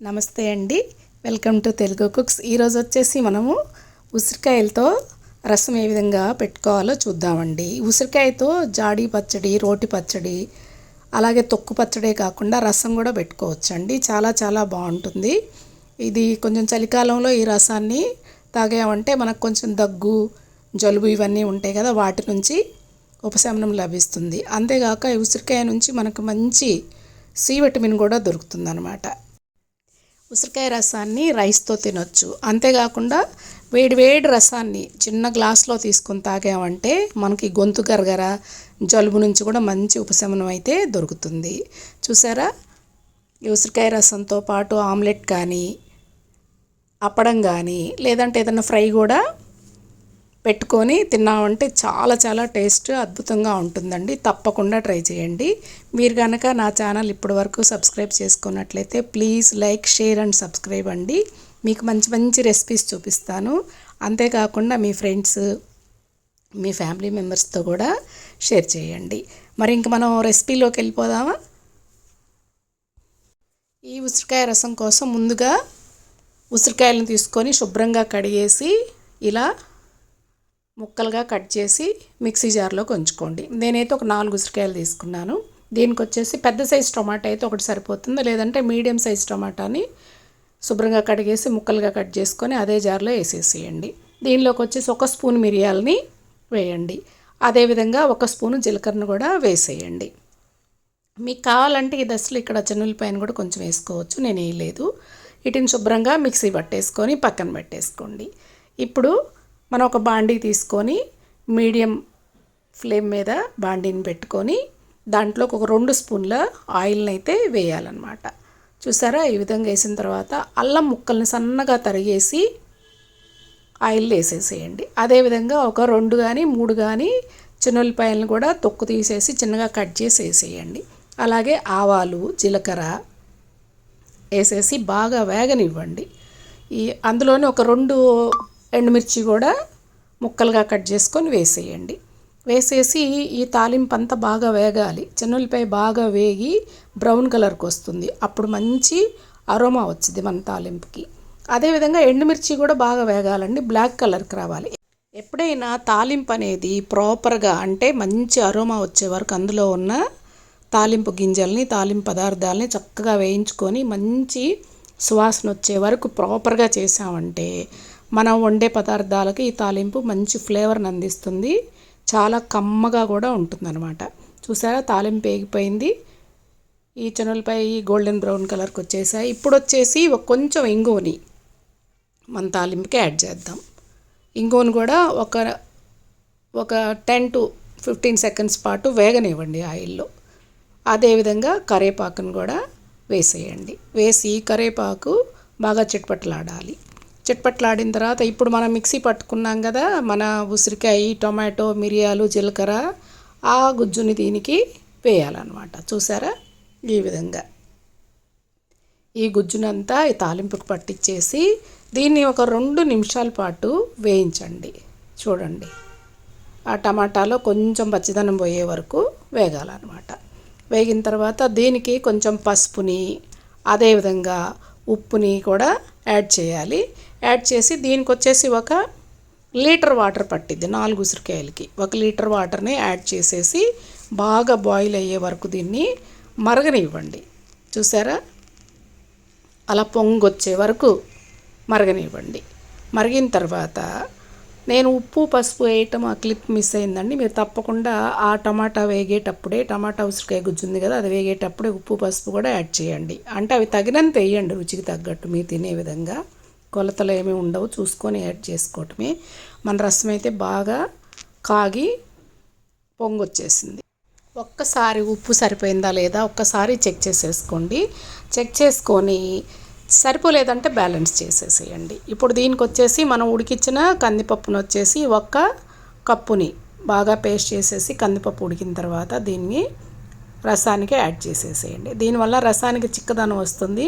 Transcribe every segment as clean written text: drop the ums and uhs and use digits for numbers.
నమస్తే అండి. Welcome to Telugu cooks. ఈరోజు వచ్చేసి మనము ఉసిరికాయలతో రసం ఏ విధంగా పెట్టుకోవాలో చూద్దామండి. ఉసిరికాయతో జాడీ పచ్చడి, రోటి పచ్చడి, అలాగే తొక్కు పచ్చడే కాకుండా రసం కూడా పెట్టుకోవచ్చండి. చాలా చాలా బాగుంటుంది. ఇది కొంచెం చలికాలంలో ఈ రసాన్ని తాగామంటే మనకు కొంచెం దగ్గు, జలుబు ఇవన్నీ ఉంటాయి కదా, వాటి నుంచి ఉపశమనం లభిస్తుంది. అంతేగాక ఈ ఉసిరికాయ నుంచి మనకు మంచి సి విటమిన్ కూడా దొరుకుతుంది అన్నమాట. ఉసిరికాయ రసాన్ని రైస్తో తినొచ్చు. అంతేకాకుండా వేడి వేడి రసాన్ని చిన్న గ్లాస్లో తీసుకొని తాగామంటే మనకి గొంతు గరగర, జలుబు నుంచి కూడా మంచి ఉపశమనం అయితే దొరుకుతుంది. చూసారా, ఈ ఉసిరికాయ రసంతో పాటు ఆమ్లెట్ కానీ, అప్పడం కానీ, లేదంటే ఏదైనా ఫ్రై కూడా పెట్టుకొని తిన్నామంటే చాలా చాలా టేస్ట్ అద్భుతంగా ఉంటుందండి. తప్పకుండా ట్రై చేయండి. మీరు కనుక నా ఛానల్ ఇప్పటి వరకు సబ్స్క్రైబ్ చేసుకున్నట్లయితే please like, share and subscribe అండి. మీకు మంచి మంచి రెసిపీస్ చూపిస్తాను. అంతేకాకుండా మీ ఫ్రెండ్స్, మీ ఫ్యామిలీ మెంబర్స్తో కూడా షేర్ చేయండి. మరి ఇంక మనం రెసిపీలోకి వెళ్ళిపోదామా? ఈ ఉసిరికాయ రసం కోసం ముందుగా ఉసిరికాయలను తీసుకొని శుభ్రంగా కడిగేసి ఇలా ముక్కలుగా కట్ చేసి మిక్సీ జార్లోకి ఉంచుకోండి. నేనైతే ఒక 4 ఉసిరికాయలు తీసుకున్నాను. దీనికి వచ్చేసి పెద్ద సైజు టమాటా అయితే ఒకటి సరిపోతుంది, లేదంటే మీడియం సైజు టమాటాని శుభ్రంగా కడిగేసి ముక్కలుగా కట్ చేసుకొని అదే జార్లో వేసేసేయండి. దీనిలోకి వచ్చేసి 1 స్పూన్ మిరియాలని వేయండి. అదేవిధంగా 1 స్పూను జీలకర్రను కూడా వేసేయండి. మీకు కావాలంటే ఈ దశలో ఇక్కడ చెన్నులపైన కూడా కొంచెం వేసుకోవచ్చు, నేను వేయలేదు. వీటిని శుభ్రంగా మిక్సీ పట్టేసుకొని పక్కన పెట్టేసుకోండి. ఇప్పుడు మనం ఒక బాండీ తీసుకొని మీడియం ఫ్లేమ్ మీద బాండీని పెట్టుకొని దాంట్లోకి ఒక 2 స్పూన్ల ఆయిల్ని అయితే వేయాలన్నమాట. చూసారా, ఈ విధంగా వేసిన తర్వాత అల్లం ముక్కల్ని సన్నగా తరిగేసి ఆయిల్ వేసేసేయండి. అదేవిధంగా ఒక 2 కానీ 3 కానీ చిన్నులపాయలను కూడా తొక్కు తీసేసి చిన్నగా కట్ చేసి వేసేయండి. అలాగే ఆవాలు, జీలకర్ర వేసేసి బాగా వేగనివ్వండి. అందులోనే ఒక 2 ఎండుమిర్చి కూడా ముక్కలుగా కట్ చేసుకొని వేసేయండి. వేసేసి ఈ తాలింపు అంతా బాగా వేగాలి. చెన్నులపాయ బాగా వేగి బ్రౌన్ కలర్కి వస్తుంది. అప్పుడు మంచి అరోమా వచ్చింది మన తాలింపుకి. అదేవిధంగా ఎండుమిర్చి కూడా బాగా వేగాలండి, బ్లాక్ కలర్కి రావాలి. ఎప్పుడైనా తాలింపు అనేది ప్రాపర్గా అంటే మంచి అరోమా వచ్చే వరకు అందులో ఉన్న తాలింపు గింజల్ని, తాలింపు పదార్థాలని చక్కగా వేయించుకొని మంచి సువాసన వచ్చే వరకు ప్రాపర్గా చేసామంటే మనం వండే పదార్థాలకి ఈ తాలింపు మంచి ఫ్లేవర్ని అందిస్తుంది. చాలా కమ్మగా కూడా ఉంటుందన్నమాట. చూసారా, తాలింపు వేగిపోయింది. ఈ చెన్నులపై గోల్డెన్ బ్రౌన్ కలర్కి వచ్చేసాయి. ఇప్పుడు వచ్చేసి కొంచెం ఇంగువని మన తాలింపుకి యాడ్ చేద్దాం. ఇంగువని కూడా ఒక 10 to 15 సెకండ్స్ పాటు వేగనివ్వండి ఆయిల్లో. అదేవిధంగా కరివేపాకును కూడా వేసేయండి. వేసి కరివేపాకు బాగా చిట్పట్లాడాలి. చిట్పట్లాడిన తర్వాత ఇప్పుడు మనం మిక్సీ పట్టుకున్నాం కదా, మన ఉసిరికాయ, టొమాటో, మిరియాలు, జీలకర్ర, ఆ గుజ్జుని దీనికి వేయాలన్నమాట. చూసారా, ఈ విధంగా ఈ గుజ్జునంతా ఈ తాలింపుకు పట్టించేసి దీన్ని ఒక 2 నిమిషాల పాటు వేయించండి. చూడండి, ఆ టమాటాలో కొంచెం పచ్చిదనం పోయే వరకు వేగాలన్నమాట. వేగిన తర్వాత దీనికి కొంచెం పసుపుని, అదేవిధంగా ఉప్పుని కూడా యాడ్ చేయాలి. యాడ్ చేసి దీనికి వచ్చేసి 1 లీటర్ వాటర్ పట్టిద్ది. 4 ఉసిరికాయలకి 1 లీటర్ వాటర్ని యాడ్ చేసేసి బాగా బాయిల్ అయ్యే వరకు దీన్ని మరగనివ్వండి. చూసారా, అలా పొంగొచ్చే వరకు మరగనివ్వండి. మరిగిన తర్వాత నేను ఉప్పు, పసుపు వేయటం ఆ క్లిప్ మిస్ అయిందండి. మీరు తప్పకుండా ఆ టమాటా వేగేటప్పుడే, టమాటా ఉసిరికాయ గుజ్జు ఉంది కదా, అది వేగేటప్పుడే ఉప్పు, పసుపు కూడా యాడ్ చేయండి. అంటే అవి తగినంత వేయండి, రుచికి తగ్గట్టు మీరు తినే విధంగా. కొలతలు ఏమీ ఉండవు, చూసుకొని యాడ్ చేసుకోవటమే. మన రసం అయితే బాగా కాగి పొంగొచ్చేసింది. ఒక్కసారి ఉప్పు సరిపోయిందా లేదా ఒక్కసారి చెక్ చేసేసుకోండి. చెక్ చేసుకొని సరిపోలేదంటే బ్యాలెన్స్ చేసేసేయండి. ఇప్పుడు దీనికి వచ్చేసి మనం ఉడికించిన కందిపప్పును వచ్చేసి 1 కప్పుని బాగా పేస్ట్ చేసేసి కందిపప్పు ఉడికిన తర్వాత దీన్ని రసానికి యాడ్ చేసేసేయండి. దీనివల్ల రసానికి చిక్కదనం వస్తుంది.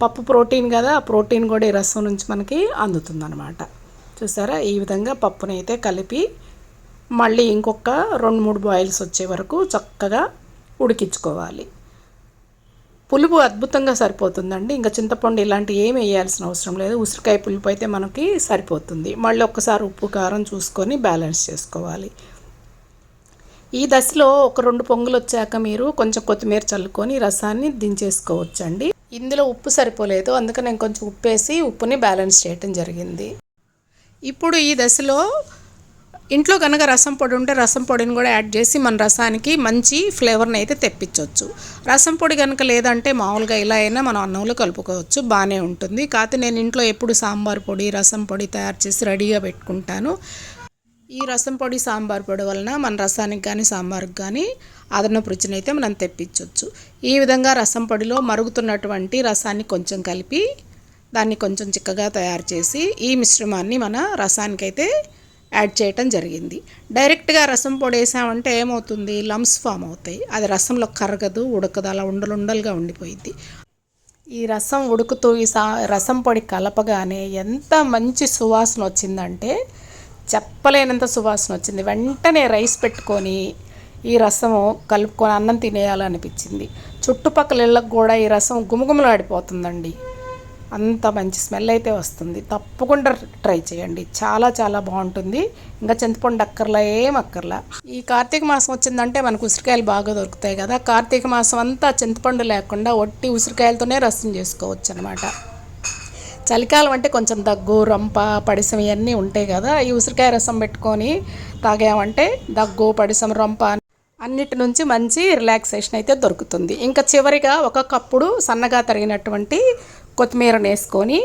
పప్పు ప్రోటీన్ కదా, ఆ ప్రోటీన్ కూడా ఈ రసం నుంచి మనకి అందుతుందన్నమాట. చూసారా, ఈ విధంగా పప్పుని అయితే కలిపి మళ్ళీ ఇంకొక 2-3 బాయిల్స్ వచ్చే వరకు చక్కగా ఉడికించుకోవాలి. పులుపు అద్భుతంగా సరిపోతుందండి. ఇంకా చింతపండు ఇలాంటివి ఏమి వేయాల్సిన అవసరం లేదు. ఉసిరికాయ పులుపు అయితే మనకి సరిపోతుంది. మళ్ళీ ఒక్కసారి ఉప్పు కారం చూసుకొని బ్యాలెన్స్ చేసుకోవాలి. ఈ దశలో ఒక 2 పొంగులు వచ్చాక మీరు కొంచెం కొత్తిమీర చల్లుకొని రసాన్ని దించేసుకోవచ్చండి. ఇందులో ఉప్పు సరిపోలేదు, అందుకని నేను కొంచెం ఉప్పు వేసి ఉప్పుని బ్యాలెన్స్ చేయటం జరిగింది. ఇప్పుడు ఈ దశలో ఇంట్లో కనుక రసం పొడి ఉంటే రసం పొడిని కూడా యాడ్ చేసి మన రసానికి మంచి ఫ్లేవర్ని అయితే తెప్పించవచ్చు. రసం పొడి కనుక లేదంటే మామూలుగా ఇలా అయినా మనం అన్నంలో కలుపుకోవచ్చు, బాగానే ఉంటుంది. కాకపోతే నేను ఇంట్లో ఎప్పుడు సాంబార్ పొడి రసం పొడి తయారు చేసి రెడీగా పెట్టుకుంటాను. ఈ రసం పొడి సాంబార్ పొడి వలన మన రసానికి కానీ సాంబార్కి కానీ అదనపు రుచిని అయితే మనం తెప్పించవచ్చు. ఈ విధంగా రసం పొడిలో మరుగుతున్నటువంటి రసాన్ని కొంచెం కలిపి దాన్ని కొంచెం చిక్కగా తయారు చేసి ఈ మిశ్రమాన్ని మన రసానికైతే యాడ్ చేయటం జరిగింది. డైరెక్ట్గా రసం పొడి వేసామంటే ఏమవుతుంది, లమ్స్ ఫామ్ అవుతాయి. అది రసంలో కరగదు, ఉడకదు, అలా ఉండలుండలుగా ఉండిపోయింది. ఈ రసం ఉడుకుతూ ఈ రసం పొడి కలపగానే ఎంత మంచి సువాసన వచ్చిందంటే చెప్పలేనంత సువాసన వచ్చింది. వెంటనే రైస్ పెట్టుకొని ఈ రసము కలుపుకొని అన్నం తినేయాలనిపించింది. చుట్టుపక్కల ఇళ్ళకు కూడా ఈ రసం గుమగుమలాడిపోతుందండి. అంత మంచి స్మెల్ అయితే వస్తుంది. తప్పకుండా ట్రై చేయండి, చాలా చాలా బాగుంటుంది. ఇంకా చింతపండు అక్కర్లా, ఏం అక్కర్లా. ఈ కార్తీక మాసం వచ్చిందంటే మనకు ఉసిరికాయలు బాగా దొరుకుతాయి కదా. కార్తీక మాసం అంతా చింతపండు లేకుండా ఒట్టి ఉసిరికాయలతోనే రసం చేసుకోవచ్చు అనమాట. చలికాలం అంటే కొంచెం దగ్గు, రంప, పడిసం ఇవన్నీ ఉంటాయి కదా. ఈ ఉసిరికాయ రసం పెట్టుకొని తాగామంటే దగ్గు, పడిసం, రంప అన్నిటి నుంచి మంచి రిలాక్సేషన్ అయితే దొరుకుతుంది. ఇంకా చివరిగా ఒక కప్పుడు సన్నగా తరిగినటువంటి కొత్తిమీరని వేసుకొని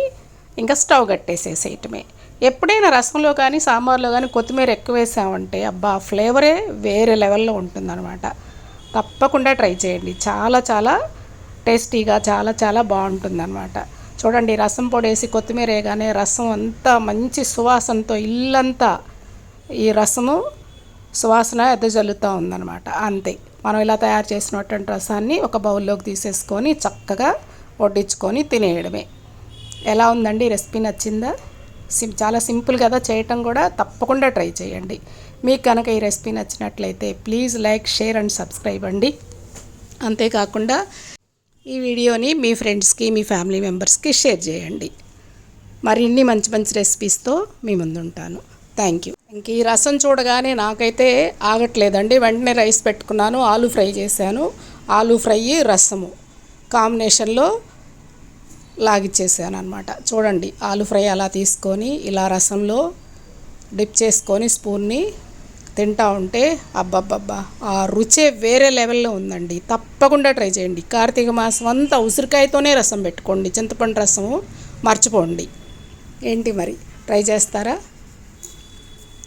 ఇంకా స్టవ్ కట్టేసేసేయటమే. ఎప్పుడైనా రసంలో కానీ సాంబార్లో కానీ కొత్తిమీర ఎక్కువ వేసామంటే అబ్బా ఫ్లేవరే వేరే లెవెల్లో ఉంటుందన్నమాట. తప్పకుండా ట్రై చేయండి, చాలా చాలా టేస్టీగా చాలా చాలా బాగుంటుందన్నమాట. చూడండి, రసం పొడి వేసి కొత్తిమీర వేయగానే రసం అంతా మంచి సువాసనతో ఇల్లంతా ఈ రసము సువాసన ఎదజల్లుతూ ఉందన్నమాట. అంతే, మనం ఇలా తయారు చేసినటువంటి రసాన్ని ఒక బౌల్లోకి తీసేసుకొని చక్కగా వడ్డించుకొని తినేయడమే. ఎలా ఉందండి, రెసిపీ నచ్చిందా? చాలా సింపుల్ కదా చేయటం కూడా. తప్పకుండా ట్రై చేయండి. మీకు కనుక ఈ రెసిపీ నచ్చినట్లయితే please like, share and subscribe అండి. అంతేకాకుండా ఈ వీడియోని మీ ఫ్రెండ్స్కి, మీ ఫ్యామిలీ మెంబర్స్కి షేర్ చేయండి. మరిన్ని మంచి మంచి రెసిపీస్తో మీ ముందుంటాను. Thank you. ఇంక ఈ రసం చూడగానే నాకైతే ఆగట్లేదండి. వెంటనే రైస్ పెట్టుకున్నాను, ఆలూ ఫ్రై చేశాను. ఆలూ ఫ్రై రసము కాంబినేషన్లో లాగిచ్చేసాను అనమాట. చూడండి, ఆలూ ఫ్రై అలా తీసుకొని ఇలా రసంలో డిప్ చేసుకొని స్పూన్ని తింటా ఉంటే అబ్బబ్బబ్బా ఆ రుచే వేరే లెవెల్లో ఉందండి. తప్పకుండా ట్రై చేయండి. కార్తీక మాసం అంతా ఉసిరికాయతోనే రసం పెట్టుకోండి, చింతపండు రసము మర్చిపోండి. ఏంటి మరి, ట్రై చేస్తారా?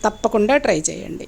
తప్పకుండా ట్రై చేయండి.